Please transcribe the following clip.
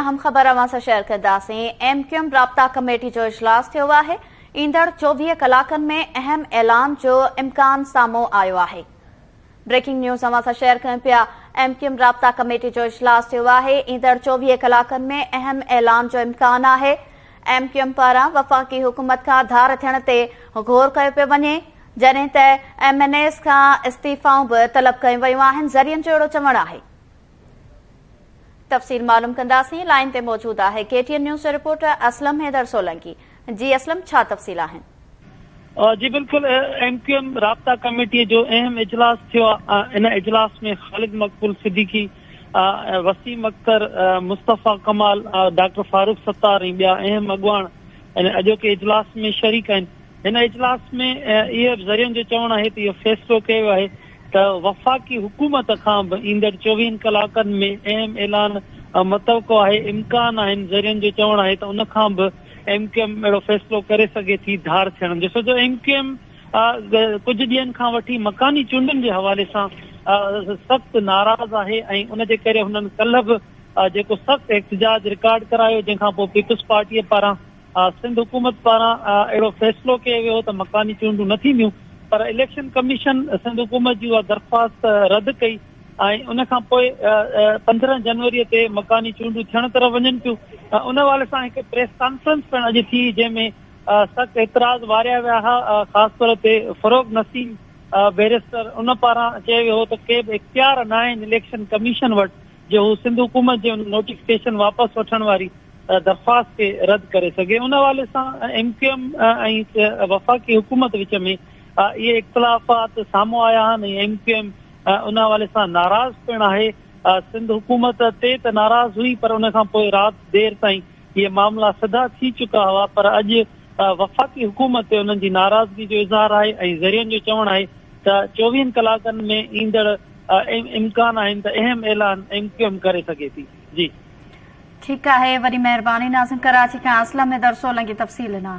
अहम ख़बर अवां सां शेयर कंदासीं। MQM राब्ता कमेटी जो इजलास थियो आहे। ईंदड़ 24 कलाकनि में अहम ऐलान जो इम्कान साम्हूं आयो आहे। ब्रेकिंग न्यूज़ अवां सां शेयर कयूं पिया। MQM राब्ता कमेटी जो इजलास थियो आहे। ईंदड़ 24 कलाकनि में अहम ऐलान जो इम्कान आहे। MQM पारां वफ़ाक़ी हुकूमत खां धार थियण ते गौर कयो पियो वञे, जॾहिं त MNS खां इस्तीफ़ाऊं बि तलब कयूं वयूं आहिनि। ज़रियनि जो अहिड़ो चवणु आहे। तफ़सील मालूम कंदासीं। लाइन ते मौजूद आहे KTN न्यूज़ जो रिपोर्टर असलम हैदर सोलंकी। जी असलम, छा तफ़सील आहिनि? जी बिल्कुल, MQM राब्ता कमेटी जो अहम इजलास थियो। इन इजलास में ख़ालिद मक़बूल सिद्दीकी, वसीम अख्तर, मुस्तफ़ा कमाल, डॉक्टर फारूक सत्तार ऐं ॿिया अहम अॻुवान इन अॼोके इजलास में शरीक आहिनि। हिन इजलास में इहे ज़रियनि जो चवणु आहे त इहो फ़ैसिलो कयो आहे त वफ़ाक़ी हुकूमत खां बि ईंदड़ 24 कलाकनि में अहम ऐलान मुतवक़ो आहे, इम्कान आहिनि। ज़रियनि जो चवणु आहे त उन खां बि MQM अहिड़ो फ़ैसिलो करे सघे थी धार थियण जो। छो जो MQM कुझु ॾींहंनि खां वठी मकानी चूंडनि जे हवाले सां सख़्तु नाराज़ आहे ऐं उनजे करे हुननि कल्ह बि जेको सख़्तु एहतिजाज रिकॉर्ड करायो, जंहिंखां पोइ पीपल्स पार्टीअ पारां सिंध हुकूमत पारां अहिड़ो फ़ैसिलो कयो वियो त मकानी चूंडूं न थींदियूं। पर इलेक्शन कमीशन सिंध हुकूमत जी उहा दरख़्वास्त रद्द कई ऐं उन खां पोइ 15 जनवरी ते मकानी चूंडूं थियण तरफ़ वञनि पियूं। उन हवाले सां हिकु प्रेस कॉन्फ्रेंस पिणु अॼु थी, जंहिंमें सख़्तु एतिराज़ वारिया विया हुआ। ख़ासि तौर ते फ़रोग़ नसीम बैरिस्टर, उन पारां चयो वियो त के बि इख़्तियार न आहिनि इलेक्शन कमीशन वटि जो हू सिंध हुकूमत जे नोटिफिकेशन वापसि वठण वारी दरख़्वास्त खे रद्द करे सघे। उन हवाले सां MQM ऐं वफ़ाक़ी हुकूमत विच में इहे इख़्तिलाफ़ात साम्हूं आया आहिनि ऐं MQM उन हवाले सां नाराज़ पिणु आहे। सिंध हुकूमत ते त नाराज़ हुई, पर उन खां पोइ राति देर ताईं इहे मामला सिधा थी चुका हुआ। पर अॼु वफ़ाक़ी हुकूमत ते उन्हनि जी नाराज़गी जो इज़हार आहे ऐं ज़रियनि जो चवणु आहे त 24 कलाकनि में ईंदड़ इम्कान आहिनि त अहम ऐलान MQM करे सघे थी। जी ठीकु आहे, वरी महिरबानी नाज़िम। कराची खां असलम हैदर सोलंकी तफ़सील ॾिना।